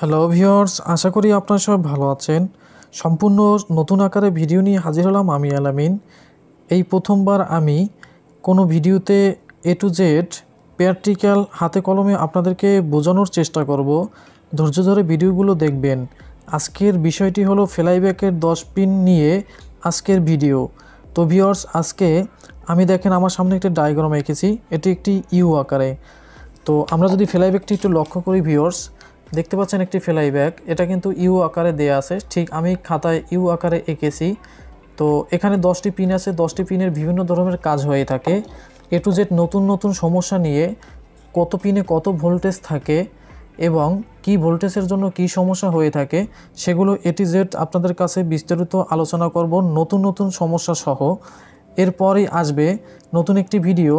Hello viewers, আশা করি আপনারা সবাই ভালো আছেন। সম্পূর্ণ নতুন আকারে ভিডিও নিয়ে হাজির হলাম আমি আলামিন। এই প্রথমবার আমি কোনো ভিডিওতে এ টু জেড প্র্যাকটিক্যাল হাতে কলমে আপনাদেরকে বোঝানোর চেষ্টা করব। ধৈর্য ধরে ভিডিওগুলো দেখবেন। আজকের বিষয়টি হলো ফ্লাইব্যাকের 10 পিন নিয়ে আজকের ভিডিও। তো ভিউয়ার্স, আজকে আমি দেখেন আমার সামনে একটা ডায়াগ্রাম এঁকেছি, এটি একটি ইউ আকারে। তো আমরা যদি ফ্লাইব্যাকটি একটু লক্ষ্য করি ভিউয়ার্স, দেখতে পাচ্ছেন একটি ফ্লাইব্যাক, এটা কিন্তু ইউ আকারে দেয়া আছে, ঠিক আমি খাতায় ইউ আকারে এঁকেছি। তো এখানে 10টি পিন আছে, 10টি পিনের বিভিন্ন ধরনের কাজ হয়ে থাকে। এ টু জেড নতুন নতুন সমস্যা নিয়ে কত পিনে কত ভোল্টেজ থাকে এবং কি ভোল্টেজের জন্য কি সমস্যা হয়ে থাকে সেগুলো এ টু জেড আপনাদের কাছে বিস্তারিত আলোচনা করব, নতুন নতুন সমস্যা সহ। এরপরই আসবে নতুন একটি ভিডিও,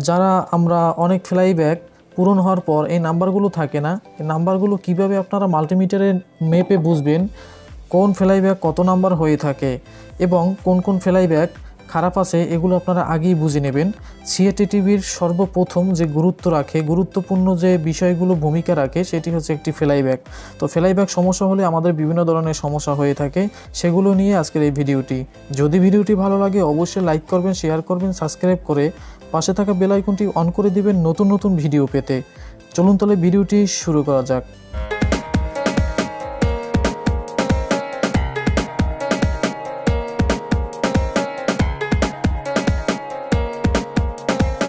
যারা আমরা অনেক ফ্লাইব্যাক পূরণ হওয়ার পর এই নাম্বারগুলো থাকে না, এই নাম্বারগুলো কিভাবে আপনারা মাল্টিমিটারে মেপে বুঝবেন কোন ফ্লাইব্যাক কত নাম্বার হয়ে থাকে এবং কোন কোন ফ্লাইব্যাক খারাপ আছে, এগুলো আপনারা আগেই বুঝে নেবেন। সিআরটি টিভির সর্বপ্রথম যে গুরুত্বপূর্ণ যে বিষয়গুলো ভূমিকা রাখে সেটি হচ্ছে একটি ফ্লাইব্যাক। তো ফ্লাইব্যাক সমস্যা হলে আমাদের বিভিন্ন ধরনের সমস্যা হয়ে থাকে, সেগুলো নিয়ে আজকের এই ভিডিওটি। যদি ভিডিওটি ভালো লাগে অবশ্যই লাইক করবেন, শেয়ার করবেন, সাবস্ক্রাইব করে পাশে থাকা বেল আইকনটি অন করে দিবেন নতুন নতুন ভিডিও পেতে। চলুন তাহলে ভিডিওটি শুরু করা যাক।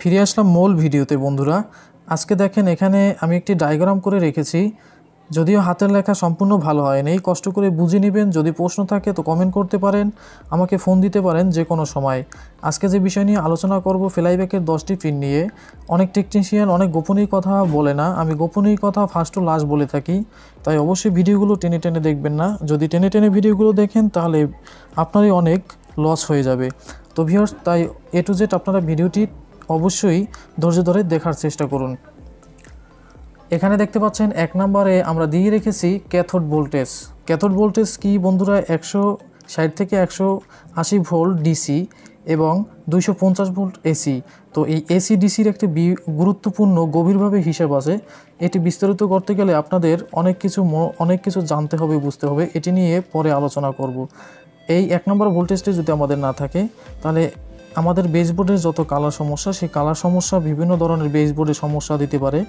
ফিরে আসলাম মূল ভিডিওতে বন্ধুরা। আজকে দেখেন এখানে আমি একটি ডায়াগ্রাম করে রেখেছি, যদিও হাতের লেখা সম্পূর্ণ ভালো হয়নি, কষ্ট করে বুঝে নেবেন। যদি প্রশ্ন থাকে তো কমেন্ট করতে পারেন, আমাকে ফোন দিতে পারেন যে কোনো সময়। আজকে যে বিষয় নিয়ে আলোচনা করব ফ্লাইব্যাকের 10টি পিন নিয়ে। অনেক টেকনিশিয়ান অনেক গোপনীয় কথা বলে না, আমি গোপনীয় কথা ফার্স্ট টু লাস্ট বলে থাকি, তাই অবশ্যই ভিডিওগুলো টেনে টেনে দেখবেন না। যদি টেনে টেনে ভিডিওগুলো দেখেন তাহলে আপনারই অনেক লস হয়ে যাবে। তো ভিউয়ার্স, তাই এ টু জেড আপনারা ভিডিওটি অবশ্যই ধৈর্য ধরে দেখার চেষ্টা করুন। এখানে দেখতে পাচ্ছেন 1 নম্বরে আমরা দিয়ে রেখেছি ক্যাথোড ভোল্টেজ। ক্যাথোড ভোল্টেজ কি বন্ধুরা? 160 থেকে 180 ভোল্ট ডিসি এবং 250 ভোল্ট এসি। তো এই এসি ডিসির একটি গুরুত্বপূর্ণ গভীরভাবে হিসাব আছে। এটি বিস্তারিত করতে গেলে আপনাদের অনেক কিছু জানতে হবে, বুঝতে হবে। এটি নিয়ে পরে আলোচনা করব। এই 1 নম্বর ভোল্টেজটি যদি আমাদের না থাকে তাহলে আমাদের বেসবোর্ডের যত কালার সমস্যা, সেই কালার সমস্যা বিভিন্ন ধরনের বেসবোর্ডে সমস্যা দিতে পারে।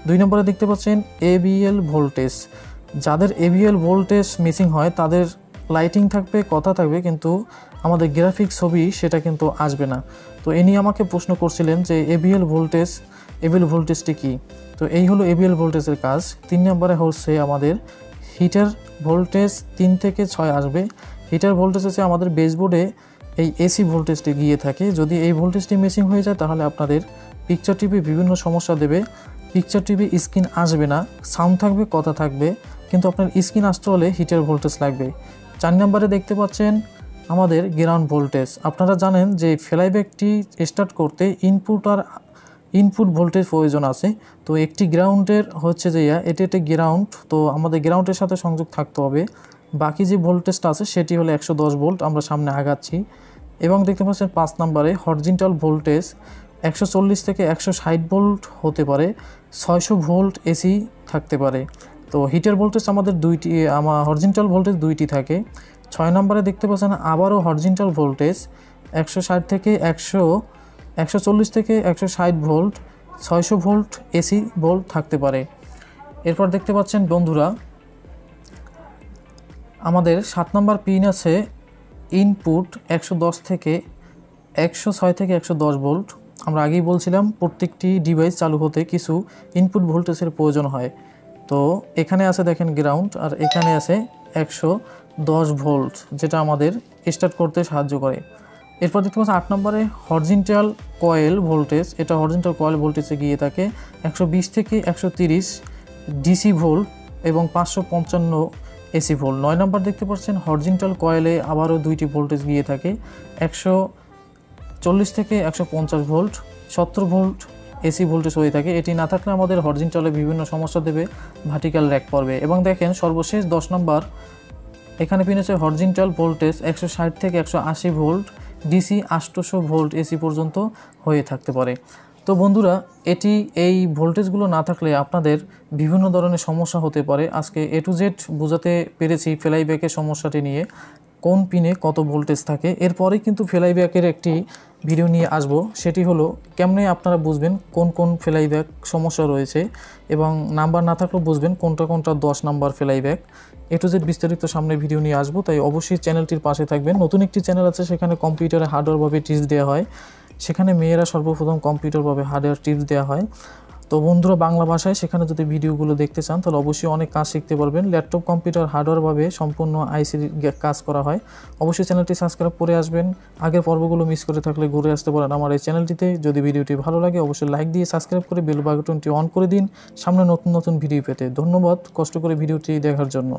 2 নম্বরে দেখতে পাচ্ছেন এবিএল ভোল্টেজ। যাদের এবিএল ভোল্টেজ মিসিং হয় তাদের লাইটিং থাকবে, কথা থাকবে, কিন্তু আমাদের গ্রাফিক ছবি সেটা কিন্তু আসবে না। তো এ নিয়ে আমাকে প্রশ্ন করছিলেন যে এবিএল ভোল্টেজটি কী? তো এই হলো এবিএল ভোল্টেজের কাজ। 3 নম্বরে হচ্ছে আমাদের হিটার ভোল্টেজ 3 থেকে 6 আসবে। হিটার ভোল্টেজ হচ্ছে আমাদের বেসবোর্ডে এই এসি ভোল্টেজটি গিয়ে থাকে। যদি এই ভোল্টেজটি মিসিং হয়ে যায় তাহলে আপনাদের পিকচার টিভি বিভিন্ন সমস্যা দেবে। পিকচার টিভি স্ক্রিন আসবে না, সাউন্ড থাকবে, কথা থাকবে, কিন্তু আপনার স্ক্রিন আসতে হলে হিটার ভোল্টেজ লাগবে। 4 নম্বরে দেখতে পাচ্ছেন আমাদের গ্রাউন্ড ভোল্টেজ। আপনারা জানেন যে ফ্লাইব্যাকটি স্টার্ট করতে ইনপুট ভোল্টেজ প্রয়োজন আছে। তো একটি গ্রাউন্ডের হচ্ছে যে এটি একটি গ্রাউন্ড, তো আমাদের গ্রাউন্ডের সাথে সংযোগ থাকতে হবে। বাকি যে ভোল্টেজটা আছে সেটি হলো 110 ভোল্ট। আমরা সামনে আগাচ্ছি। এবং দেখতে পাচ্ছেন 5 নম্বরে হরিজন্টাল ভোল্টেজ 140 থেকে 160 ভোল্ট হতে পারে, 600 ভোল্ট এসি থাকতে পারে। তো হিটার ভোল্টেজ আমাদের হরিজন্টাল ভোল্টেজ 2টি থাকে। 6 নম্বরে দেখতে পাচ্ছেন আবারও হরিজন্টাল ভোল্টেজ 140 থেকে 160 ভোল্ট, 600 ভোল্ট এসি ভোল্ট থাকতে পারে। এরপর দেখতে পাচ্ছেন বন্ধুরা আমাদের 7 নম্বর পিন আছে ইনপুট 106 থেকে 110 ভোল্ট। আমরা আগেই বলছিলাম প্রত্যেকটি ডিভাইস চালু হতে কিছু ইনপুট ভোল্টেজের প্রয়োজন হয়। তো এখানে আছে দেখেন গ্রাউন্ড, আর এখানে আছে 110 ভোল্ট, যেটা আমাদের স্টার্ট করতে সাহায্য করে। এরপর দেখতে পাচ্ছি 8 নম্বরে হরিজন্টাল কয়েল ভোল্টেজ। এটা হরিজন্টাল কয়েল ভোল্টেজে গিয়ে থাকে 120 থেকে 130 ডিসি ভোল্ট এবং 555 এসি ভোল্ট। 9 নম্বর দেখতে পাচ্ছেন হরিজন্টাল কয়েলে আবারও 2টি ভোল্টেজ গিয়ে থাকে 140 থেকে 150 ভোল্ট, 70 ভোল্ট এসি ভোল্টেজ হয়ে থাকে। এটি না থাকলে আমাদের হরিজন্টালে বিভিন্ন সমস্যা দেবে, ভার্টিক্যাল র্যাক পড়বে। এবং দেখেন সর্বশেষ 10 নম্বর এখানে পিন আছে হরিজন্টাল ভোল্টেজ 160 থেকে 180 ভোল্ট, ডিসি 800 ভোল্ট এসি পর্যন্ত হয়ে থাকতে পারে। তো বন্ধুরা এই ভোল্টেজগুলো না থাকলে আপনাদের বিভিন্ন ধরনের সমস্যা হতে পারে। আজকে A to Z বোঝাতে পেরেছি ফ্লাইব্যাকের সমস্যাটি নিয়ে, কোন পিনে কত ভোল্টেজ থাকে। এরপরে কিন্তু ফ্লাইব্যাকের একটি ভিডিও নিয়ে আসব, সেটি হলো কেমনে আপনারা বুঝবেন কোন কোন ফ্লাইব্যাক সমস্যা রয়েছে এবং নাম্বার না থাকলেও বুঝবেন কোনটা 10 number flyback. A to Z বিস্তারিত সামনে ভিডিও নিয়ে আসবো, তাই অবশ্যই চ্যানেলটির পাশে থাকবেন। নতুন একটি চ্যানেল আছে, সেখানে কম্পিউটারে হার্ডওয়্যারভাবে টিপস দেওয়া হয়, সেখানে মেয়েরা সর্বপ্রথম কম্পিউটারভাবে হার্ডওয়্যার টিপস দেওয়া হয়। তো বন্ধুরা বাংলা ভাষায় সেখানে যদি ভিডিওগুলো দেখতে চান তাহলে অবশ্যই অনেক কাজ শিখতে পারবেন। ল্যাপটপ কম্পিউটার হার্ডওয়্যারভাবে সম্পূর্ণ আইসির কাজ করা হয়। অবশ্যই চ্যানেলটি সাবস্ক্রাইব করে আসবেন। আগের পর্বগুলো মিস করে থাকলে ঘুরে আসতে পারেন আমার এই চ্যানেলটিতে। যদি ভিডিওটি ভালো লাগে অবশ্যই লাইক দিয়ে সাবস্ক্রাইব করে বেল বাটনটি অন করে দিন সামনে নতুন নতুন ভিডিও পেতে। ধন্যবাদ কষ্ট করে ভিডিওটি দেখার জন্য।